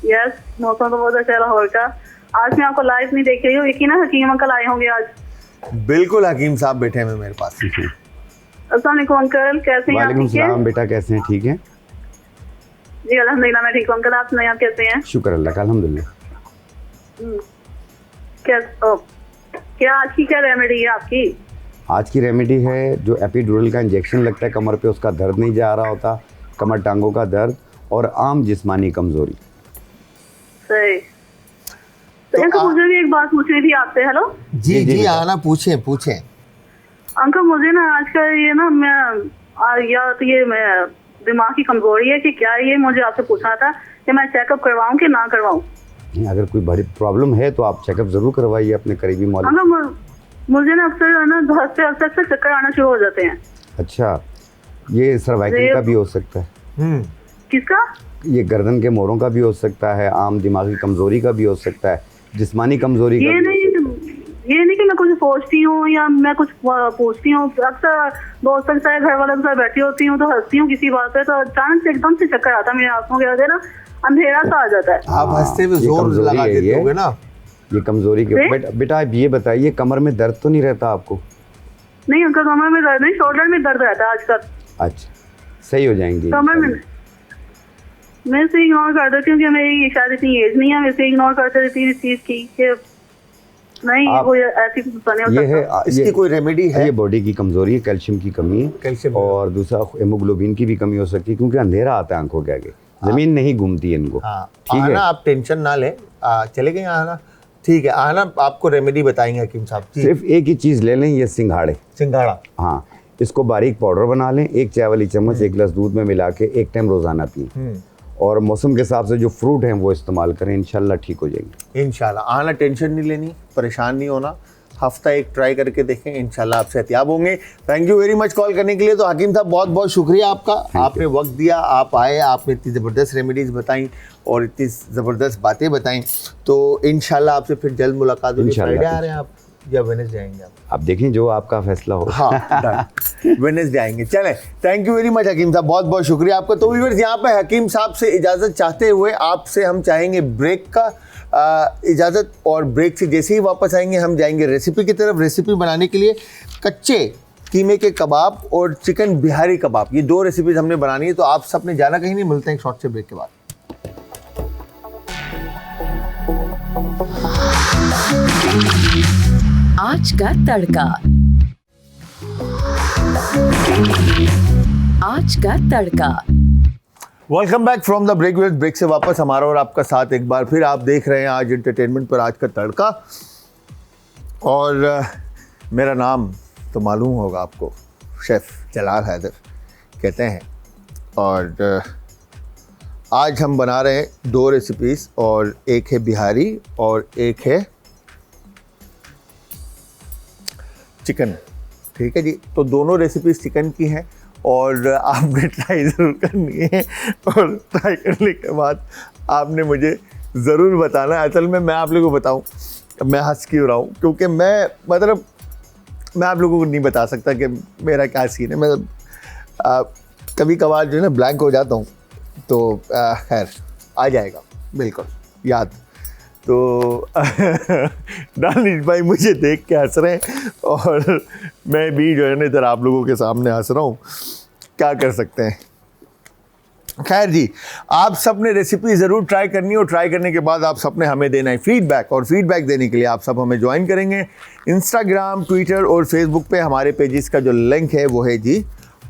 यस, मौसम तो बहुत अच्छा है लाहौर का। आज मैं आपको लाइव नहीं देख रही हूँ, यकीन है हकीम अंकल आए होंगे आज। बिल्कुल, हकीम साहब बैठे हैं मेरे पास। अस्सलाम वालेकुम अंकल, कैसे हैं? वालेकुम सलाम बेटा, कैसे हैं? ठीक है जी, अल्हम्दुलिल्लाह मैं ठीक हूँ अंकल, आप सुनाइए, आप कैसे हैं? शुक्र अल्लाह का, अल्हम्दुलिल्लाह। क्या आज की क्या रेमेडी है आपकी? आज की रेमेडी है जो एपिड्यूरल का इंजेक्शन लगता है कमर पे, उसका दर्द नहीं जा रहा होता, कमर टांगों का दर्द और आम जिस्मानी कमजोरी। सही। तो अंकल मुझे भी एक बात पूछनी थी आपसे। हेलो जी जी, आना, पूछें। अंकल मुझे ना आजकल ये ना मैं दिमाग की कमजोरी है कि क्या, ये मुझे आपसे पूछना था कि मैं चेकअप करवाऊं कि ना करवाऊं। अगर कोई बड़ी प्रॉब्लम है तो आप चेकअप जरूर करवाइए अपने करीबी मौलवी। मुझे ना अक्सर हफ्ते अक्सर चक्कर आना शुरू हो जाते हैं। अच्छा, ये सर्वाइकल का भी हो सकता है। किसका? ये गर्दन के मोरों का भी हो सकता है, आम दिमागी कमजोरी का भी हो सकता है, जिस्मानी कमजोरी का। ये नहीं कि मैं कुछ सोचती हूँ या मैं कुछ पूछती हूँ, अक्सर दोस्तों के साथ, घर वालों के साथ बैठी होती हूँ तो हंसती हूँ किसी बात पे, तो अचानक से एकदम से चक्कर आता है, मेरी आंखों के आगे ना अंधेरा सा आ जाता है। आप हंसते हुए जोर लगा देते होगे ना, ये कमजोरी के। बेटा आप ये बताइए, कमर में दर्द तो नहीं रहता आपको? नहीं अंकल, कमर में दर्द नहीं, शोल्डर में दर्द रहता है आजकल। अच्छा, सही हो जाएंगे। कमर में मैं इसे इग्नोर कर देती हूँ कि मेरी शायद इतनी एज नहीं है, मैं इसे इग्नोर करते रहती हूँ इस चीज की कि नहीं वो ऐसी नहीं ये है। इसकी कोई रेमेडी है? ये बॉडी की कमजोरी है, कैल्शियम की कमी है, और दूसरा हेमोग्लोबिन की भी कमी हो सकती है, क्योंकि अंधेरा आता है आंखों के आगे, जमीन नहीं घूमती है इनको। ठीक है, आप टेंशन ना लें, चले गए आना। ठीक है, आना आपको रेमेडी बताएंगे हकीम साहब। सिर्फ एक ही चीज ले लें, ये सिंघाड़ा। हाँ, इसको बारीक पाउडर बना लें, 1 चाय वाली चम्मच 1 गिलास दूध में मिला के 1 टाइम रोजाना पिए, और मौसम के हिसाब से जो फ्रूट हैं वो इस्तेमाल करें, इंशाल्लाह ठीक हो जाएंगे। इंशाल्लाह। आना, टेंशन नहीं लेनी, परेशान नहीं होना, हफ्ता एक ट्राई करके देखें, इंशाल्लाह आप सेहतियाब होंगे। Thank you very much call करने के लिए। तो हकीम साहब बहुत बहुत शुक्रिया आपका, आपने वक्त दिया, आप आए, आपने इतनी ज़बरदस्त रेमेडीज़ बताई और इतनी ज़बरदस्त बातें बताई। तो इंशाल्लाह आपसे फिर जल्द मुलाकात होगी। फ्राइडे आ रहे हैं आप या वेडनेसडे आएंगे आप देखें, जो आपका फैसला हो। हाँ, वेडनेसडे आएंगे। चलें, थैंक यू वेरी मच हकीम साहब, बहुत बहुत शुक्रिया आपका। तो व्यूअर्स, यहाँ पे हकीम साहब से इजाज़त चाहते हुए आपसे हम चाहेंगे ब्रेक का इजाज़त, और ब्रेक से जैसे ही वापस आएंगे हम जाएंगे रेसिपी की तरफ। रेसिपी बनाने के लिए कच्चे कीमे के कबाब और चिकन बिहारी कबाब, ये 2 रेसिपीज हमने बनानी है। तो आप सबने जाना कहीं नहीं, मिलते हैं एक शॉर्ट से ब्रेक के बाद। आज का तड़का। आज का तड़का। Welcome back from the break. Break से वापस हमारा और आपका साथ एक बार फिर। आप देख रहे हैं आज एंटरटेनमेंट पर आज का तड़का, और मेरा नाम तो मालूम होगा आपको, शेफ़ जलाल हैदर कहते हैं। और आज हम बना रहे हैं 2 रेसिपीज़, और एक है बिहारी और एक है चिकन। ठीक है जी, तो दोनों रेसिपीज़ चिकन की हैं और आपने ट्राई ज़रूर करनी है, और ट्राई करने के बाद आपने मुझे ज़रूर बताना। असल में मैं आप लोगों को बताऊं, मैं हंस क्यों रहा हूँ, क्योंकि मैं आप लोगों को नहीं बता सकता कि मेरा क्या सीन है। मैं कभी कभार जो है ना ब्लैंक हो जाता हूँ, तो खैर आ जाएगा बिल्कुल याद। तो दानिश भाई मुझे देख के हंस रहे हैं, और मैं भी जो है ना इधर आप लोगों के सामने हंस रहा हूँ, क्या कर सकते हैं। खैर जी, आप सब ने रेसिपी ज़रूर ट्राई करनी है और ट्राई करने के बाद आप सब ने हमें देना है फीडबैक। और फीडबैक देने के लिए आप सब हमें ज्वाइन करेंगे इंस्टाग्राम, ट्विटर और फेसबुक पे। हमारे पेजेस का जो लिंक है वो है जी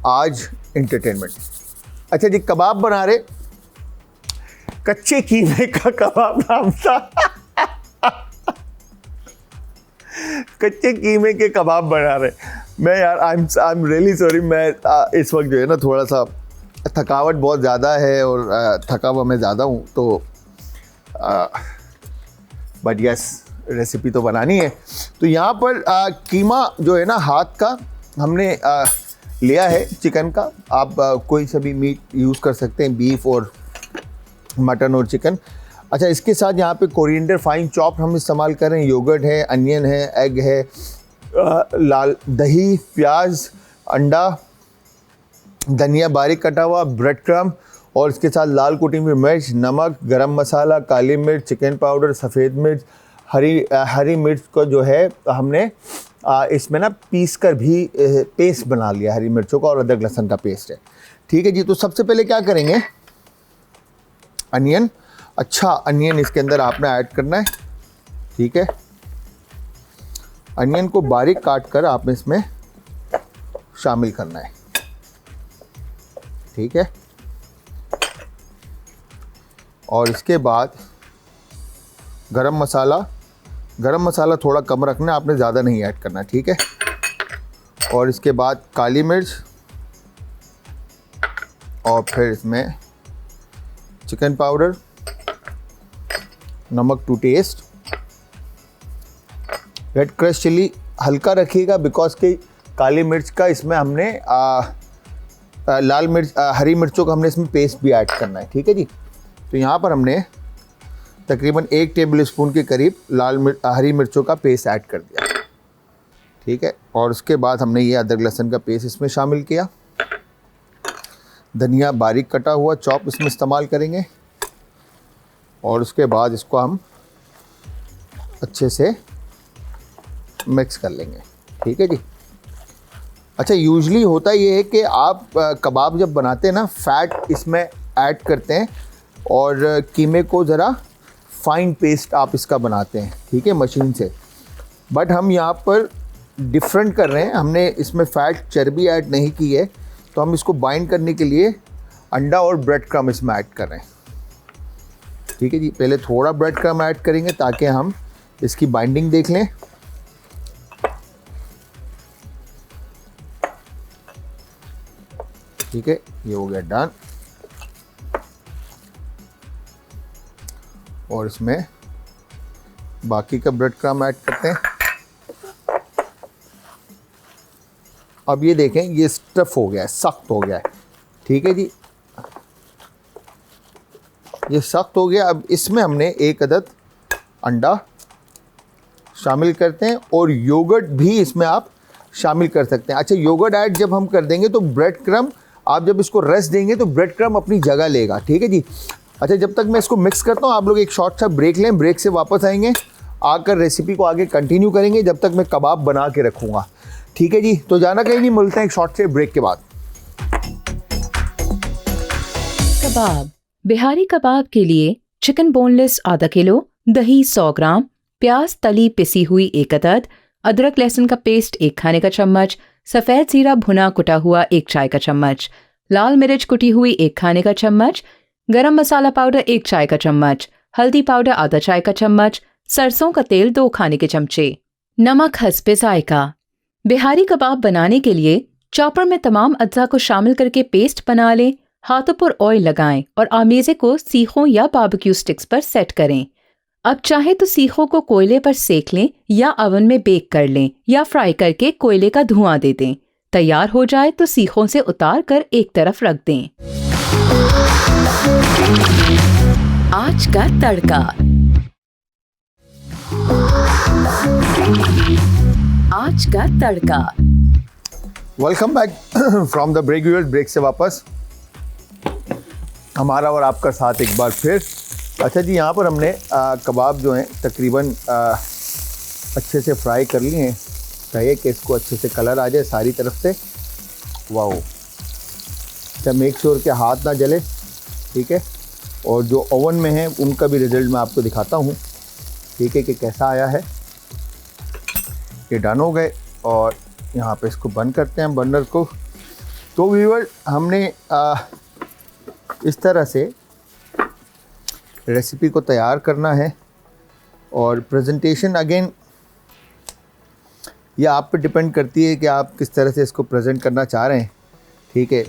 आज एंटरटेनमेंट। अच्छा जी, कबाब बना रहे, कच्चे कीमे का कबाब नाम था। कच्चे कीमे के कबाब बना रहे। मैं यार आई एम रियली सॉरी, मैं इस वक्त जो है ना थोड़ा सा थकावट बहुत ज़्यादा है और थका हुआ मैं ज़्यादा हूँ, तो बट यस रेसिपी तो बनानी है। तो यहाँ पर कीमा जो है ना हाथ का हमने लिया है चिकन का। आप कोई सा भी मीट यूज़ कर सकते हैं, बीफ और मटन और चिकन। अच्छा, इसके साथ यहाँ पे कोरिएंडर फाइन चॉप हम इस्तेमाल कर रहे हैं, योगर्ट है, अनियन है, एग है, लाल दही, प्याज, अंडा, धनिया बारीक कटा हुआ, ब्रेड क्रम्ब और इसके साथ लाल कुटी हुई मिर्च, नमक, गरम मसाला, काली मिर्च, चिकन पाउडर, सफ़ेद मिर्च, हरी मिर्च को जो है हमने इसमें ना पीस कर भी पेस्ट बना लिया हरी मिर्चों का, और अदरक लहसुन का पेस्ट है। ठीक है जी। तो सबसे पहले क्या करेंगे, अनियन, अच्छा अनियन इसके अंदर आपने ऐड करना है। ठीक है, अनियन को बारीक काट कर आपने इसमें शामिल करना है। ठीक है, और इसके बाद गरम मसाला थोड़ा कम रखना है, आपने ज़्यादा नहीं ऐड करना। ठीक है, और इसके बाद काली मिर्च और फिर इसमें चिकन पाउडर, नमक to taste, red crush chilli हल्का रखिएगा बिकॉज कि काली मिर्च का इसमें हमने लाल मिर्च हरी मिर्चों का हमने इसमें पेस्ट भी ऐड करना है। ठीक है जी। तो यहाँ पर हमने तकरीबन 1 टेबल स्पून के करीब हरी मिर्चों का पेस्ट ऐड कर दिया। ठीक है, और उसके बाद हमने ये अदरक लहसुन का पेस्ट इसमें शामिल किया, धनिया बारीक कटा हुआ चॉप इसमें इस्तेमाल करेंगे, और उसके बाद इसको हम अच्छे से मिक्स कर लेंगे। ठीक है जी। अच्छा, यूजली होता ये है कि आप कबाब जब बनाते हैं ना, फ़ैट इसमें ऐड करते हैं और कीमे को ज़रा फाइन पेस्ट आप इसका बनाते हैं। ठीक है, मशीन से। बट हम यहाँ पर डिफरेंट कर रहे हैं, हमने इसमें फ़ैट चर्बी ऐड नहीं की है, तो हम इसको बाइंड करने के लिए अंडा और ब्रेड क्रम्ब इसमें ऐड कर रहे हैं। ठीक है जी, पहले थोड़ा ब्रेड क्रम्ब ऐड करेंगे ताकि हम इसकी बाइंडिंग देख लें। ठीक है, ये हो गया डन। और इसमें बाकी का ब्रेड क्रम्ब ऐड करते हैं। अब ये देखें, ये स्टफ हो गया है, सख्त हो गया है। ठीक है जी, ये सख्त हो गया। अब इसमें हमने 1 अदद अंडा शामिल करते हैं और योगर्ट भी इसमें आप शामिल कर सकते हैं। अच्छा, योगर्ट ऐड जब हम कर देंगे तो ब्रेड क्रम्ब आप जब इसको रेस्ट देंगे तो ब्रेड क्रम्ब अपनी जगह लेगा। ठीक है जी। अच्छा, जब तक मैं इसको मिक्स करता हूँ आप लोग एक शॉर्ट सा ब्रेक लें, ब्रेक से वापस आएंगे, आकर रेसिपी को आगे कंटिन्यू करेंगे जब तक मैं कबाब बना के रखूँगा। ठीक है जी, तो जाना कहीं नहीं, मिलते हैं एक शॉर्ट से ब्रेक के बाद। कबाब। बिहारी कबाब के लिए चिकन बोनलेस आधा किलो, दही 100 ग्राम, प्याज तली पिसी हुई 1 अदद, अदरक लहसुन का पेस्ट 1 खाने का चम्मच, सफ़ेद जीरा भुना कुटा हुआ 1 चाय का चम्मच, लाल मिर्च कुटी हुई 1 खाने का चम्मच, गरम मसाला पाउडर 1 चाय का चम्मच, हल्दी पाउडर आधा चाय का चम्मच, सरसों का तेल 2 खाने के चमचे, नमक हस्बे जायका। बिहारी कबाब बनाने के लिए चॉपर में तमाम अज्जा को शामिल करके पेस्ट बना लें। हाथों पर ऑयल लगाएं और आमेज़े को सीखों या बारबेक्यू स्टिक्स पर सेट करें। अब चाहे तो सीखों को कोयले पर सेक लें या ओवन में बेक कर लें या फ्राई करके कोयले का धुआं दे दें। तैयार हो जाए तो सीखों से उतार कर एक तरफ रख दें। आज का तड़का। आज का तड़का। Welcome back from the break viewers. Break से वापस हमारा और आपका साथ एक बार फिर। अच्छा जी, यहाँ पर हमने कबाब जो हैं तकरीबन अच्छे से फ्राई कर लिए हैं। चाहिए कि इसको अच्छे से कलर आ जाए सारी तरफ से। वाओ, अच्छा, मेक श्योर कि हाथ ना जले। ठीक है। और जो ओवन में है उनका भी रिज़ल्ट मैं आपको दिखाता हूँ, ठीक है, कि कैसा आया है। ये डन हो गए और यहाँ पे इसको बंद करते हैं बर्नर को। तो व्यूअर हमने इस तरह से रेसिपी को तैयार करना है। और प्रेजेंटेशन अगेन ये आप पे डिपेंड करती है कि आप किस तरह से इसको प्रेजेंट करना चाह रहे हैं, ठीक है।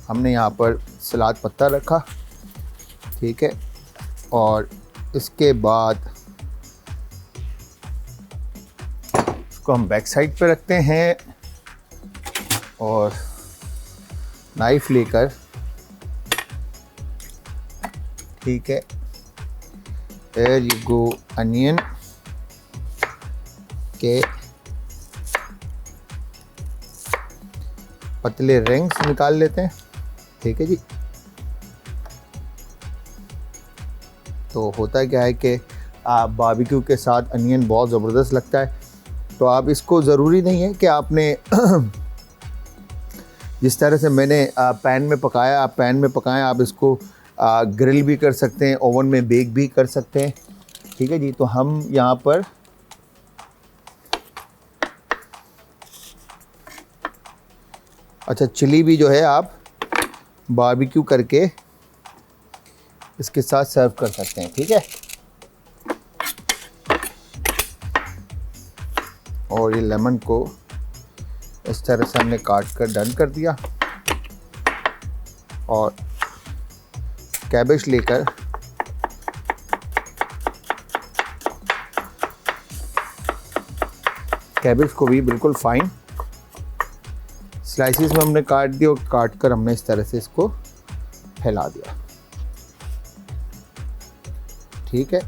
हमने यहाँ पर सलाद पत्ता रखा, ठीक है, और इसके बाद इसको हम बैक साइड पे रखते हैं और नाइफ लेकर, ठीक है, देयर यू गो, अनियन के पतले रिंग्स निकाल लेते हैं, ठीक है जी। तो होता क्या है कि बारबेक्यू के साथ अनियन बहुत ज़बरदस्त लगता है। तो आप इसको ज़रूरी नहीं है कि आपने जिस तरह से मैंने पैन में पकाया, आप पैन में पकाएं, आप इसको ग्रिल भी कर सकते हैं, ओवन में बेक भी कर सकते हैं, ठीक है जी। तो हम यहाँ पर अच्छा चिली भी जो है आप बारबेक्यू करके इसके साथ सर्व कर सकते हैं, ठीक है। और ये लेमन को इस तरह से हमने काट कर डन कर दिया और कैबेज लेकर कैबेज को भी बिल्कुल फाइन स्लाइसिस में हमने काट दिया और काट कर हमने इस तरह से इसको फैला दिया, ठीक है।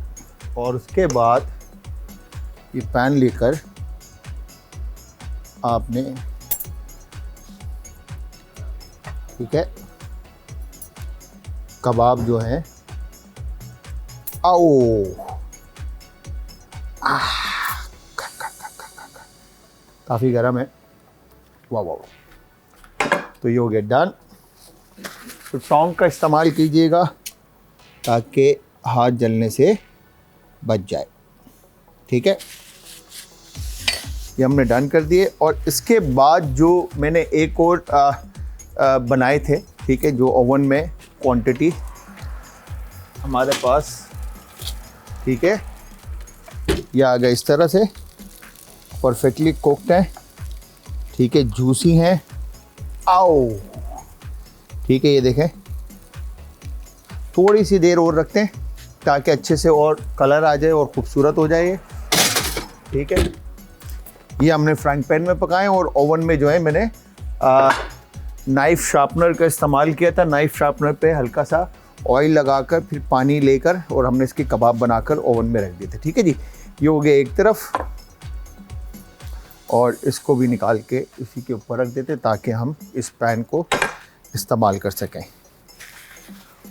और उसके बाद ये पैन लेकर आपने, ठीक है, कबाब जो है, आओ काफ़ी गर्म है, वाह वाह। तो ये हो गया डन। तो टोंग का इस्तेमाल कीजिएगा ताकि हाथ जलने से बच जाए, ठीक है। ये हमने डन कर दिए। और इसके बाद जो मैंने एक और बनाए थे, ठीक है, जो ओवन में क्वांटिटी हमारे पास, ठीक है, ये आ गया इस तरह से, परफेक्टली कुक्ड है, ठीक है, जूसी हैं, आओ, ठीक है। ये देखें, थोड़ी सी देर और रखते हैं ताकि अच्छे से और कलर आ जाए और ख़ूबसूरत हो जाए, ठीक है। ये हमने फ्राइंग पैन में पकाए और ओवन में जो है मैंने नाइफ़ शार्पनर का इस्तेमाल किया था। नाइफ़ शार्पनर पे हल्का सा ऑयल लगाकर फिर पानी लेकर और हमने इसके कबाब बनाकर ओवन में रख दिए थे, ठीक है जी। ये हो गया एक तरफ और इसको भी निकाल के इसी के ऊपर रख देते ताकि हम इस पैन को इस्तेमाल कर सकें।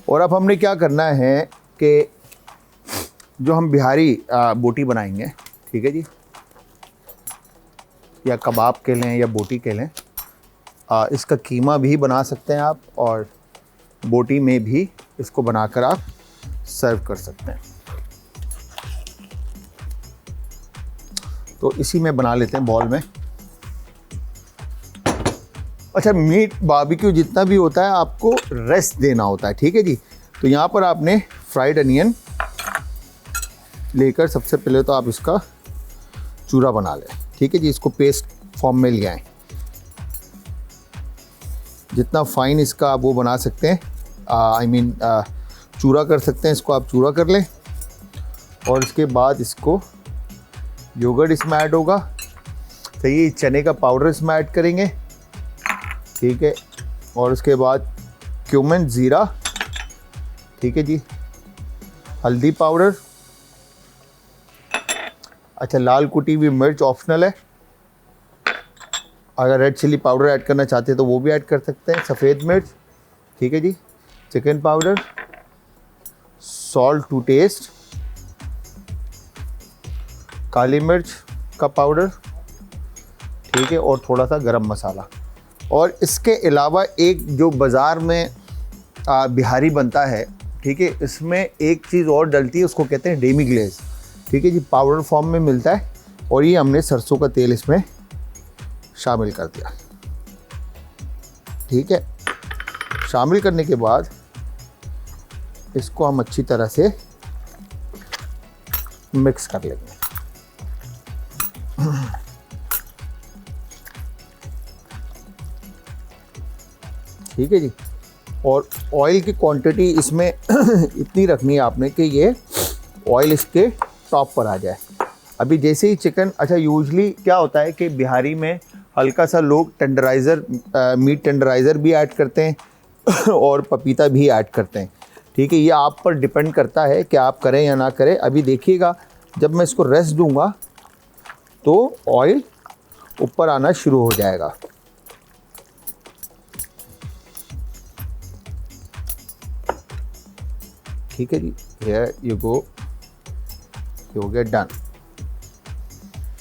और अब हमने क्या करना है कि जो हम बिहारी बोटी बनाएंगे, ठीक है जी, या कबाब के लें या बोटी के लें, इसका कीमा भी बना सकते हैं आप और बोटी में भी इसको बनाकर आप सर्व कर सकते हैं। तो इसी में बना लेते हैं बॉल में। अच्छा, मीट बारबेक्यू जितना भी होता है आपको रेस्ट देना होता है, ठीक है जी। तो यहाँ पर आपने फ्राइड अनियन लेकर सबसे पहले तो आप इसका चूरा बना लें, ठीक है जी। इसको पेस्ट फॉर्म में ले आएँ, जितना फाइन इसका आप वो बना सकते हैं, चूरा कर सकते हैं, इसको आप चूरा कर लें। और इसके बाद इसको योगर्ट इसमें ऐड होगा, सही, चने का पाउडर इसमें ऐड करेंगे, ठीक है। और उसके बाद क्यूमिन, ज़ीरा, ठीक है जी, हल्दी पाउडर, अच्छा लाल कुटी हुई मिर्च ऑप्शनल है, अगर रेड चिली पाउडर ऐड करना चाहते हैं तो वो भी ऐड कर सकते हैं, सफ़ेद मिर्च, ठीक है जी, chicken powder, salt to taste, काली मिर्च का पाउडर, ठीक है, और थोड़ा सा गरम मसाला। और इसके अलावा एक जो बाज़ार में बिहारी बनता है, ठीक है, इसमें एक चीज़ और डलती है, उसको कहते हैं डेमी ग्लेज, ठीक है जी, पाउडर फॉर्म में मिलता है। और ये हमने सरसों का तेल इसमें शामिल कर दिया, ठीक है। शामिल करने के बाद इसको हम अच्छी तरह से मिक्स कर लेंगे। ठीक है जी। और ऑयल की क्वांटिटी इसमें इतनी रखनी है आपने कि ये ऑयल इसके टॉप पर आ जाए। अभी जैसे ही चिकन, अच्छा यूजली क्या होता है कि बिहारी में हल्का सा लोग टेंडराइज़र, मीट टेंडराइज़र भी ऐड करते हैं और पपीता भी ऐड करते हैं, ठीक है। ये आप पर डिपेंड करता है कि आप करें या ना करें। अभी देखिएगा जब मैं इसको रेस्ट दूंगा तो ऑयल ऊपर आना शुरू हो जाएगा। ठीक है जी, हियर यू गो, ये हो गया डन,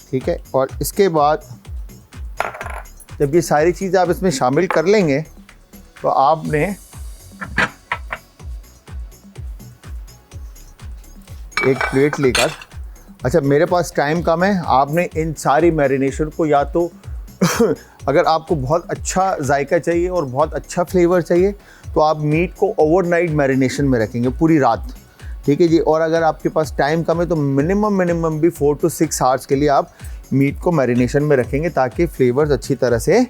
ठीक है। और इसके बाद जब ये सारी चीज़ें आप इसमें शामिल कर लेंगे तो आपने एक प्लेट लेकर, अच्छा मेरे पास टाइम कम है, आपने इन सारी मैरिनेशन को या तो अगर आपको बहुत अच्छा जायका चाहिए और बहुत अच्छा फ्लेवर चाहिए तो आप मीट को ओवरनाइट मैरिनेशन में रखेंगे पूरी रात, ठीक है जी। और अगर आपके पास टाइम कम है तो मिनिमम भी 4 to 6 आवर्स के लिए आप मीट को मैरिनेशन में रखेंगे ताकि फ्लेवर्स अच्छी तरह से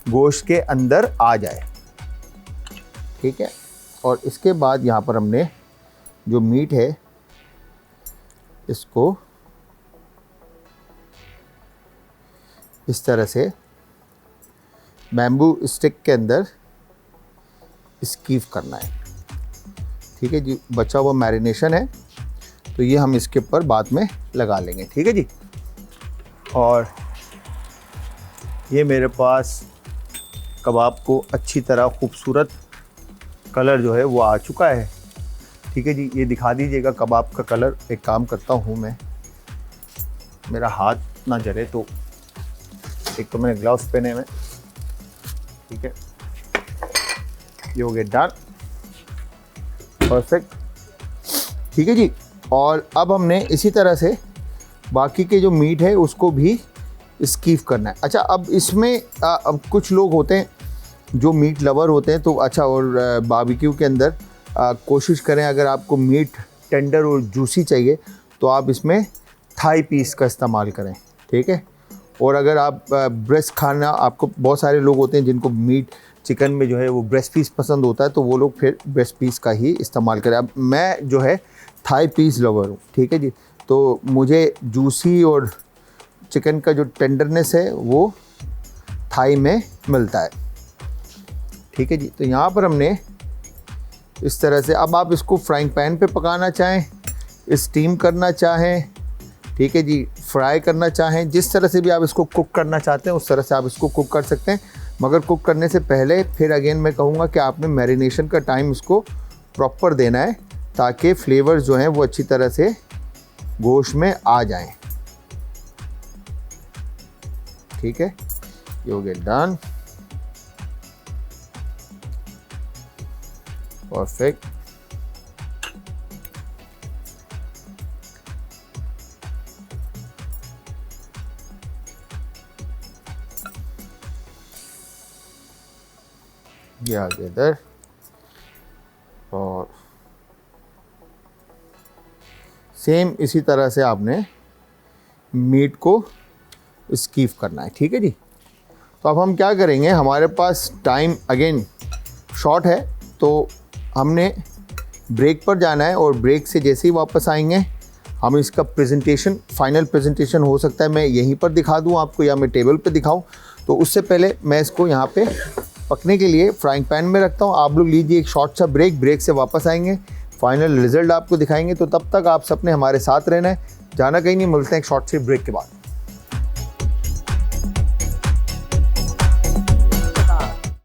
गोश्त के अंदर आ जाए, ठीक है। और इसके बाद यहाँ पर हमने जो मीट है इसको इस तरह से बैम्बू स्टिक के अंदर स्कीव करना है, ठीक है जी। बचा हुआ मैरिनेशन है तो ये हम इसके ऊपर बाद में लगा लेंगे, ठीक है जी। और ये मेरे पास कबाब को अच्छी तरह खूबसूरत कलर जो है वो आ चुका है, ठीक है जी। ये दिखा दीजिएगा कबाब का कलर। एक काम करता हूँ मैं, मेरा हाथ ना जले, तो एक तो मैंने ग्लव्स पहने हुए, ठीक है। ये हो गया डन, परफेक्ट, ठीक है जी। और अब हमने इसी तरह से बाकी के जो मीट है उसको भी स्कीव करना है। अच्छा, अब इसमें अब कुछ लोग होते हैं जो मीट लवर होते हैं, तो अच्छा, और बारबेक्यू के अंदर कोशिश करें अगर आपको मीट टेंडर और जूसी चाहिए तो आप इसमें थाई पीस का इस्तेमाल करें, ठीक है। और अगर आप ब्रेस्ट खाना, आपको बहुत सारे लोग होते हैं जिनको मीट चिकन में जो है वो ब्रेस्ट पीस पसंद होता है, तो वो लोग फिर ब्रेस्ट पीस का ही इस्तेमाल करें। अब मैं जो है थाई पीस लवर हूँ, ठीक है जी। तो मुझे जूसी और चिकन का जो टेंडरनेस है वो थाई में मिलता है, ठीक है जी। तो यहाँ पर हमने इस तरह से, अब आप इसको फ्राइंग पैन पे पकाना चाहें, स्टीम करना चाहें, ठीक है जी, फ्राई करना चाहें, जिस तरह से भी आप इसको कुक करना चाहते हैं उस तरह से आप इसको कुक कर सकते हैं। मगर कुक करने से पहले फिर अगेन मैं कहूँगा कि आपने मैरिनेशन का टाइम इसको प्रॉपर देना है ताकि फ्लेवर्स जो हैं वो अच्छी तरह से गोश्त में आ जाएं, ठीक है। ये हो गया डन, परफेक्ट। ये आ गया इधर। और सेम इसी तरह से आपने मीट को स्कीव करना है, ठीक है जी। तो अब हम क्या करेंगे, हमारे पास टाइम अगेन शॉर्ट है तो हमने ब्रेक पर जाना है, और ब्रेक से जैसे ही वापस आएंगे हम इसका प्रेजेंटेशन, फाइनल प्रेजेंटेशन हो सकता है मैं यहीं पर दिखा दूं आपको या मैं टेबल पे दिखाऊं। तो उससे पहले मैं इसको यहाँ पे पकने के लिए फ्राइंग पैन में रखता हूँ। आप लोग लीजिए एक शॉर्ट सा ब्रेक, ब्रेक से वापस आएंगे, फाइनल रिजल्ट आपको दिखाएंगे। तो तब तक आप सबने हमारे साथ रहना है, जाना कहीं नहीं, मिलते हैं एक शॉर्ट से ब्रेक के बाद।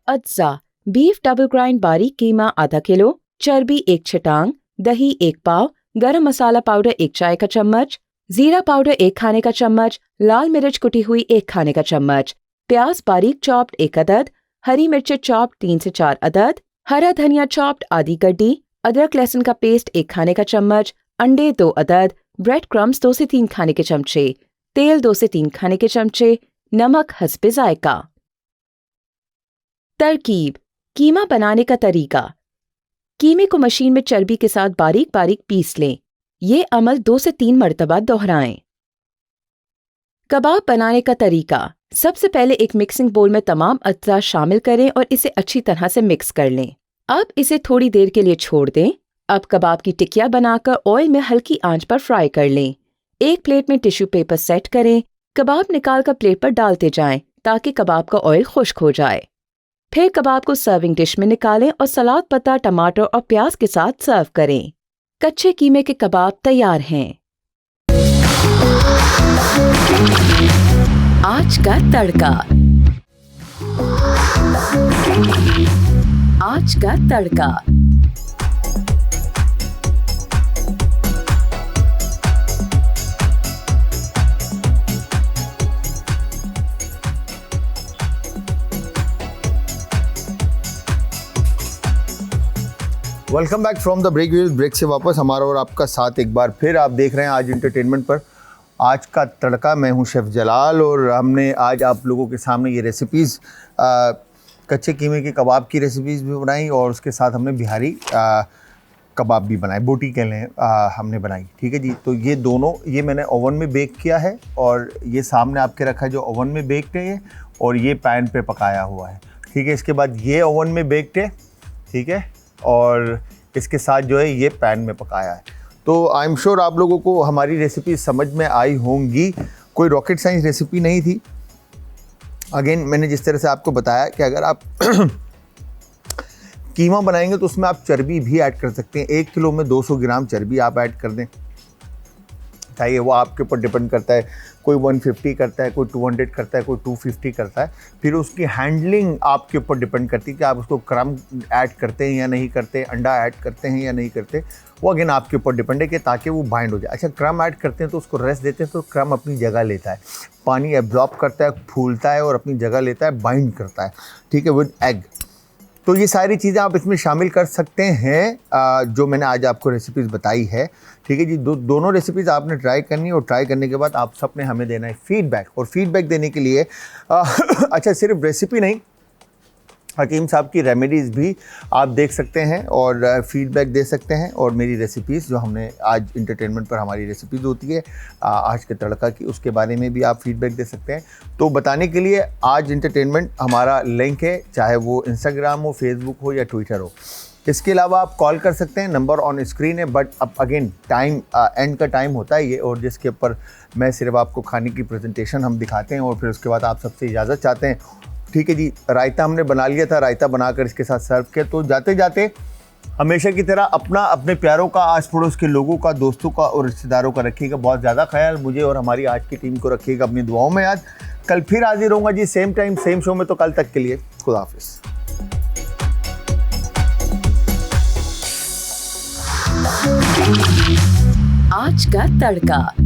अज्जा बीफ डबल ग्राइंड बारीक कीमा आधा किलो, चर्बी 1 छटांग, दही 1 पाव, गरम मसाला पाउडर 1 चाय का चम्मच, जीरा पाउडर 1 खाने का चम्मच, लाल मिर्च कुटी हुई 1 खाने का चम्मच, प्याज बारीक चॉप्ड 1 अदद, हरी मिर्च चॉप्ड 3 से 4 अदद, हरा धनिया चॉप्ड आधी कड्डी, अदरक लहसुन का पेस्ट 1 खाने का चम्मच, अंडे 2 अदद, ब्रेड क्रम्स 2 से 3 खाने के चमचे, तेल 2 से 3 खाने के चमचे, नमक हस्बे जायका। तरकीब: कीमा बनाने का तरीका। कीमे को मशीन में चर्बी के साथ बारीक बारीक पीस लें। ये अमल 2 से 3 मरतबा दोहराएं। कबाब बनाने का तरीका। सबसे पहले एक मिक्सिंग बोल में तमाम अज्जा शामिल करें और इसे अच्छी तरह से मिक्स कर लें। अब इसे थोड़ी देर के लिए छोड़ दें। अब कबाब की टिकिया बनाकर ऑयल में हल्की आंच पर फ्राई कर लें। एक प्लेट में टिश्यू पेपर सेट करें। कबाब निकालकर प्लेट पर डालते जाएं ताकि कबाब का ऑयल खुश्क हो जाए। फिर कबाब को सर्विंग डिश में निकालें और सलाद पत्ता, टमाटर और प्याज के साथ सर्व करें। कच्चे कीमे के कबाब तैयार हैं। आज का तड़का। आज का तड़का। Welcome back from the break से वापस हमारा और आपका साथ एक बार फिर आप देख रहे हैं आज एंटरटेनमेंट पर आज का तड़का। मैं हूं शेफ़ जलाल और हमने आज आप लोगों के सामने ये रेसिपीज़ कच्चे कीमे के कबाब की रेसिपीज़ भी बनाई और उसके साथ हमने बिहारी कबाब भी बनाए, बोटी कह लें, हमने बनाई। ठीक है जी। तो ये दोनों ये मैंने ओवन में बेक किया है और ये सामने आपके रखा है जो ओवन में बेक्ड है और ये पैन पे पकाया हुआ है। ठीक है। इसके बाद ये ओवन में बेक्ड है। ठीक है। और इसके साथ जो है ये पैन में पकाया है। तो आई एम श्योर आप लोगों को हमारी रेसिपी समझ में आई होंगी। कोई रॉकेट साइंस रेसिपी नहीं थी। अगेन मैंने जिस तरह से आपको बताया कि अगर आप कीमा बनाएंगे तो उसमें आप चर्बी भी ऐड कर सकते हैं। 1 किलो में 200 ग्राम चर्बी आप ऐड कर दें। चाहिए वो आपके ऊपर डिपेंड करता है। कोई 150 करता है, कोई 200 करता है, कोई 250 करता है। फिर उसकी हैंडलिंग आपके ऊपर डिपेंड करती है कि आप उसको क्रम ऐड करते हैं या नहीं करते, अंडा ऐड करते हैं या नहीं करते। वो अगेन आपके ऊपर डिपेंड है कि ताकि वो बाइंड हो जाए। अच्छा, क्रम ऐड करते हैं तो उसको रेस्ट देते हैं तो क्रम अपनी जगह लेता है, पानी एब्जॉर्ब करता है, फूलता है और अपनी जगह लेता है, बाइंड करता है। ठीक है, विद एग। तो ये सारी चीज़ें आप इसमें शामिल कर सकते हैं जो मैंने आज आपको रेसिपीज़ बताई है। ठीक है जी। दोनों रेसिपीज़ आपने ट्राई करनी है और ट्राई करने के बाद आप सबने हमें देना है फीडबैक। और फीडबैक देने के लिए अच्छा, सिर्फ रेसिपी नहीं, हकीम साहब की रेमेडीज़ भी आप देख सकते हैं और फीडबैक दे सकते हैं। और मेरी रेसिपीज़ जो हमने आज इंटरटेनमेंट पर हमारी रेसिपीज़ होती है आज के तड़का की, उसके बारे में भी आप फीडबैक दे सकते हैं। तो बताने के लिए आज इंटरटेनमेंट हमारा लिंक है, चाहे वो इंस्टाग्राम हो, फेसबुक हो या ट्विटर हो। इसके अलावा आप कॉल कर सकते हैं, नंबर ऑन स्क्रीन है। बट अब अगेन टाइम एंड का टाइम होता है ये, और जिसके ऊपर मैं सिर्फ आपको खाने की प्रेजेंटेशन हम दिखाते हैं और फिर उसके बाद आप सबसे इजाज़त चाहते हैं। ठीक है जी। रायता हमने बना लिया था, रायता बनाकर इसके साथ सर्व किया। तो जाते जाते हमेशा की तरह अपने प्यारों का, आस पड़ोस के लोगों का, दोस्तों का और रिश्तेदारों का रखिएगा बहुत ज़्यादा ख्याल। मुझे और हमारी आज की टीम को रखिएगा अपनी दुआओं में याद। कल फिर हाजिर होऊंगा जी, सेम टाइम सेम शो में। तो कल तक के लिए खुदा हाफिज़। आज का तड़का।